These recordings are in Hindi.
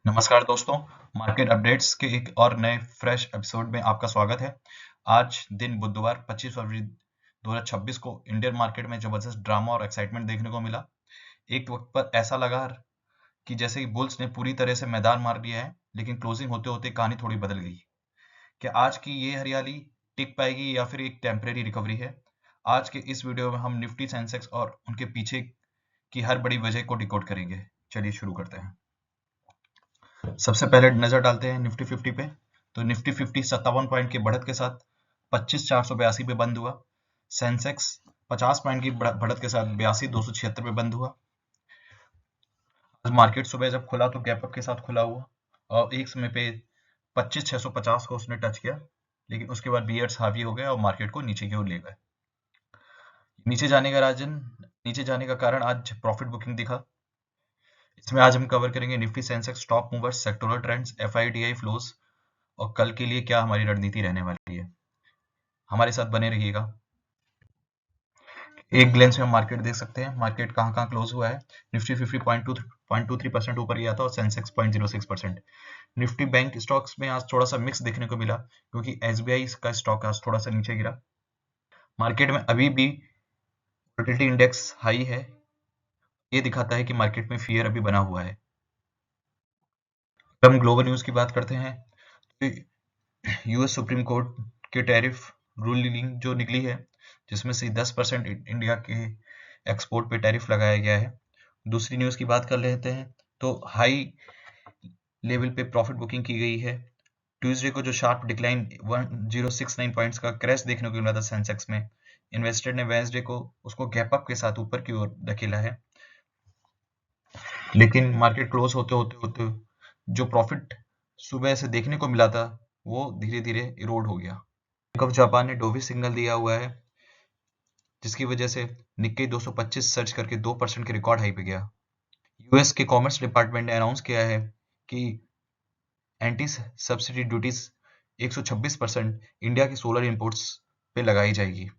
नमस्कार दोस्तों, मार्केट अपडेट्स के एक और नए फ्रेश एपिसोड में आपका स्वागत है। आज दिन बुधवार 25 फरवरी 2026 को इंडियन मार्केट में जबरदस्त ड्रामा और एक्साइटमेंट देखने को मिला। एक वक्त पर ऐसा लगा कि जैसे कि बुल्स ने पूरी तरह से मैदान मार लिया है, लेकिन क्लोजिंग होते-होते कहानी थोड़ी बदल गई। क्या आज की ये हरियाली टिक पाएगी या फिर एक टेम्परेरी रिकवरी है? आज के इस वीडियो में हम निफ्टी, सेंसेक्स और उनके पीछे की हर बड़ी वजह को डिकोड करेंगे। चलिए शुरू करते हैं। सबसे पहले नजर डालते हैं निफ्टी 50 पे। तो निफ्टी 50 57 पॉइंट की बढ़त के साथ 25,482 पे बंद हुआ। सेंसेक्स 50 पॉइंट की बढ़त के साथ 82,276 पे बंद हुआ। आज मार्केट सुबह जब खुला तो गैप अप के साथ खुला हुआ और एक समय पे 25,650 को उसने टच किया, लेकिन उसके बाद बियर्स हावी हो गए और मार्केट को नीचे की ओर ले गए। नीचे जाने का कारण आज प्रॉफिट बुकिंग दिखा। इसमें आज हम कवर करेंगे Nifty, Sensex, top movers, sectoral trends, FIDI flows और कल के लिए क्या हमारी रणनीति रहने वाली है। हमारे साथ बने रहिएगा। एक ग्लेंस में हम मार्केट देख सकते हैं, मार्केट कहाँ क्लोज हुआ है। निफ्टी 50 0.23% ऊपर गया था और सेंसेक्स 0.06%। निफ्टी बैंक स्टॉक्स में आज थोड़ा सा मिक्स देखने को मिला, क्योंकि एसबीआई का स्टॉक आज थोड़ा सा नीचे गिरा। मार्केट में अभी भी वोलेटिलिटी इंडेक्स हाई है, ये दिखाता है कि मार्केट में फियर अभी बना हुआ है। हम ग्लोबल न्यूज की बात करते हैं तो यूएस सुप्रीम कोर्ट के टैरिफ रूलिंग जो निकली है, जिसमें से 10% इंडिया के एक्सपोर्ट पे टैरिफ लगाया गया है। दूसरी न्यूज़ की बात कर लेते हैं तो हाई लेवल पे प्रॉफिट बुकिंग की गई है। ट्यूसडे को जो शार्प डिक्लाइन 1069 पॉइंट्स का क्रैश देखने को मिला था सेंसेक्स में, इन्वेस्टर ने वेंसडे को उसको गैप अप के साथ ऊपर की ओर धकेला है, लेकिन मार्केट क्लोज होते जो प्रॉफिट सुबह से देखने को मिला था वो धीरे धीरे इरोड हो गया। बैंक ऑफ जापान ने डोवी सिग्नल दिया हुआ है, जिसकी वजह से निक्केई 225 सर्च करके 2% के रिकॉर्ड हाई पे गया। यूएस के कॉमर्स डिपार्टमेंट ने अनाउंस किया है कि एंटी सब्सिडी ड्यूटीज 126% इंडिया की सोलर इंपोर्ट्स पे लगाई जाएगी,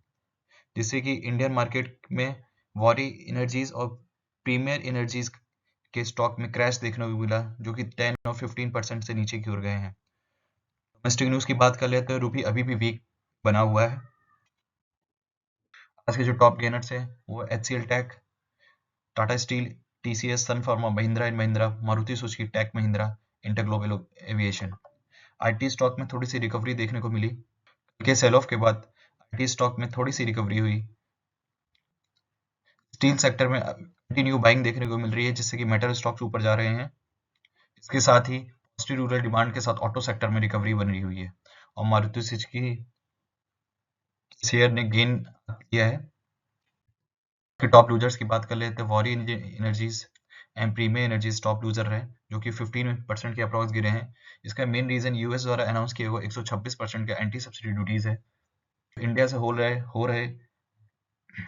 जिससे कि इंडियन मार्केट में वॉरी एनर्जीज और प्रीमियर एनर्जीज के स्टॉक में क्रैश देखने को मिला, जो कि 10 और 15% से नीचे की ओर गए हैं। डोमेस्टिक न्यूज की बात कर लेते हैं, रूपी अभी भी वीक बना हुआ है। आज के जो टॉप गेनर्स हैं वो HCL Tech, Tata Steel, TCS, Sun Pharma, Mahindra and Mahindra, Maruti Suzuki, Tech Mahindra, InterGlobe Aviation. IT stock में थोड़ी सी रिकवरी देखने को मिली। के सेल ऑफ के बाद आईटी स्टॉक में थोड़ी सी रिकवरी हुई। स्टील सेक्टर में कंटिन्यू बाइंग देखने को मिल रही है, जिससे कि मेटल स्टॉक्स ऊपर जा रहे हैं। इसके साथ ही पॉजिटिव रूरल डिमांड के साथ ऑटो सेक्टर में रिकवरी बन रही हुई है और मारुति सुजुकी शेयर ने गेन किया है। कि टॉप लूजर्स की बात कर लेते हैं, Waaree energies and premier energies top loser रहे, जो कि 15% के अप्रॉक्स गिरे हैं। इसका मेन रीजन यूएस द्वारा अनाउंस किए हुए 126% के एंटी सब्सिडी ड्यूटीज है। इंडिया से हो रहे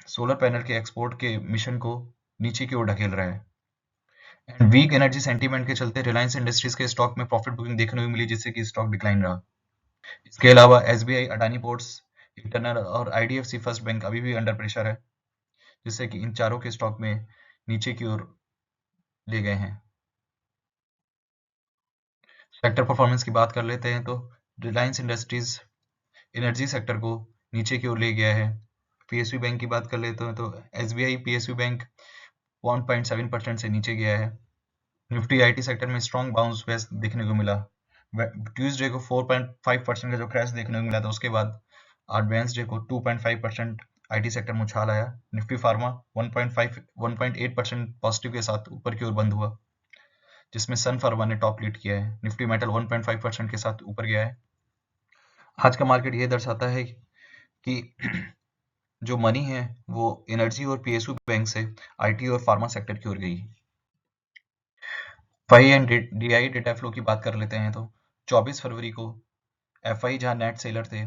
सोलर पैनल के एक्सपोर्ट के मिशन को नीचे की ओर ढकेल रहा है। एंड वीक एनर्जी सेंटीमेंट के चलते रिलायंस इंडस्ट्रीज के स्टॉक में प्रॉफिट बुकिंग देखने को मिली, जिससे कि स्टॉक डिक्लाइन रहा। इसके अलावा एसबीआई, अडानी पोर्ट्स, इंटरनल और आईडीएफसी फर्स्ट बैंक अभी भी अंडर प्रेशर है, जिससे कि इन चारों के स्टॉक में नीचे की ओर ले गए हैं। सेक्टर परफॉर्मेंस की बात कर लेते हैं तो रिलायंस इंडस्ट्रीज एनर्जी सेक्टर को नीचे की ओर ले गया है। पीएसयू बैंक की बात कर लेते हैं तो एसबीआई पीएसयू बैंक 1.7% से नीचे गया है। निफ्टी आईटी सेक्टर में स्ट्रॉन्ग बाउंस बैक देखने को मिला। ट्यूसडे को 4.5% का जो क्रैश देखने को मिला था, उसके बाद आज वेडनेसडे को 2.5% आईटी सेक्टर में उछाल आया। निफ्टी फार्मा 1.8% पॉजिटिव के साथ ऊपर की ओर बंद हुआ, जिसमें सन फार्मा ने टॉप लीड किया है। निफ्टी मेटल 1.5% के साथ ऊपर गया है। आज का मार्केट ये दर्शाता है कि जो मनी है वो एनर्जी और पीएसयू बैंक से आईटी और फार्मा सेक्टर की ओर गई। FI and DI data flow की बात कर लेते हैं तो 24 फरवरी को एफआई जहां नेट सेलर थे,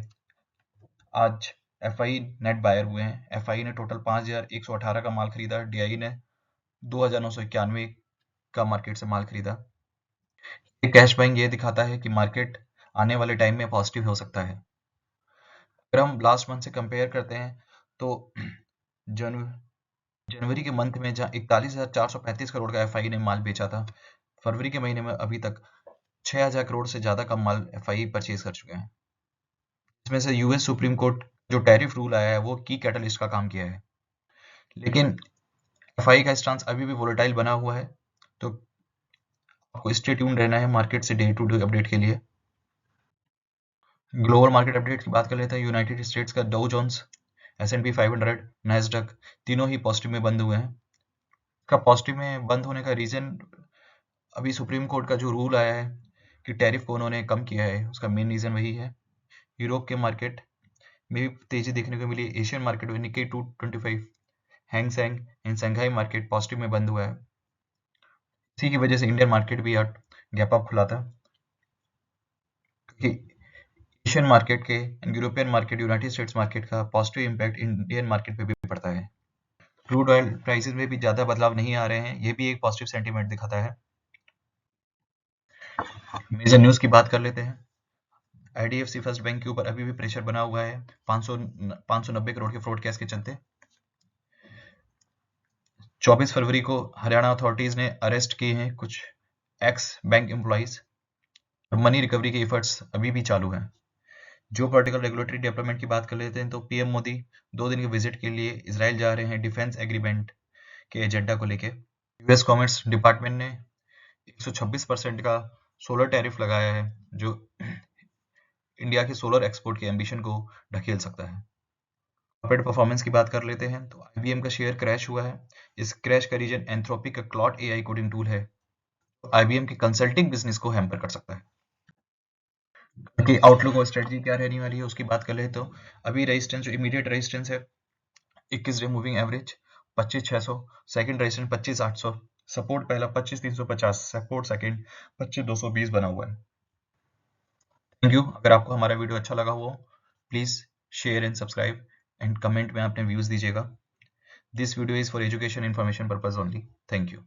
आज एफआई नेट बायर हुए हैं। एफआई ने टोटल 5,118 का माल खरीदा, डीआई ने 2,991 का मार्केट से माल खरीदा। ये कैश बाइंग ये दिखाता है कि मार्केट आने वाले टाइम में पॉजिटिव हो सकता है। अगर हम लास्ट मंथ से कंपेयर करते हैं तो जनवरी के मंथ में जहां 41,435 करोड़ का एफआई ने माल बेचा था, फरवरी के महीने में अभी तक 6000 करोड़ से ज्यादा का माल एफआई परचेज कर चुके हैं। इसमें से यूएस सुप्रीम कोर्ट जो टैरिफ रूल आया है वो की कैटलिस्ट का काम किया है, लेकिन एफआई का स्टांस अभी भी वोलेटाइल बना हुआ है, तो आपको स्टे ट्यून रहना है मार्केट से डे टू डे अपडेट के लिए। ग्लोबल मार्केट अपडेट की बात कर लेते हैं। यूनाइटेड स्टेट्स का डाउ जोन्स, S&P 500, नैस्डैक तीनों ही पॉजिटिव में बंद हुए हैं। इसका पॉजिटिव में बंद होने का रीजन अभी सुप्रीम कोर्ट का जो रूल आया है कि टैरिफ को उन्होंने कम किया है, उसका मेन रीजन वही है। यूरोप के मार्केट में भी तेजी देखने को मिली। एशियन मार्केट में Nikki 225, Hang Seng and Shanghai market positive में बंद हुआ है। इसी की वजह से इंडियन मार्केट भी आज गैप अप खुला था, क्योंकि एशियन मार्केट के and European market, United states market का पॉजिटिव इम्पैक्ट इंडियन मार्केट पे भी पड़ता है। क्रूड ऑयल प्राइसेस में भी ज्यादा बदलाव नहीं आ रहे हैं, ये भी एक पॉजिटिव सेंटीमेंट दिखाता है। मेजर न्यूज की बात कर लेते हैं। आईडीएफसी फर्स्ट बैंक के ऊपर अभी भी प्रेशर बना हुआ है 590 करोड़ के फ्रॉड केस के चलते। 24 फरवरी को हरियाणा अथॉरिटीज ने अरेस्ट किए हैं कुछ x bank employees. Money recovery के एफर्ट्स अभी भी चालू हैं। जो पॉलिटिकल रेगुलेटरी डेवलपमेंट की बात कर लेते हैं, तो पीएम मोदी 2 दिन के विजिट के लिए इजराइल जा रहे हैं डिफेंस एग्रीमेंट के एजेंडा को लेके। यूएस कॉमर्स डिपार्टमेंट ने 126% का सोलर टैरिफ लगाया है, जो इंडिया के सोलर एक्सपोर्ट के एम्बिशन को ढकेल सकता है। कॉर्पोरेट परफॉर्मेंस की बात कर लेते हैं, तो आईबीएम का शेयर क्रैश हुआ है। इस क्रैश का रीजन एंथ्रोपिक का क्लॉड एआई कोडिंग टूल है, तो आईबीएम की कंसल्टिंग बिजनेस को हैम्पर कर सकता है। कि आउटलुक और स्ट्रेटजी क्या रहने वाली है उसकी बात कर ले, तो अभी रेजिस्टेंस, जो इमीडिएट रेजिस्टेंस है 21 day moving average 25,600, second resistance 25,800, support पहला 25,350, सपोर्ट सेकंड 25,220 बना हुआ है। Thank you. अगर आपको हमारा वीडियो अच्छा लगा हो, please share and subscribe and comment में अपने व्यूज दीजिएगा। This video is for education information purpose only. Thank you.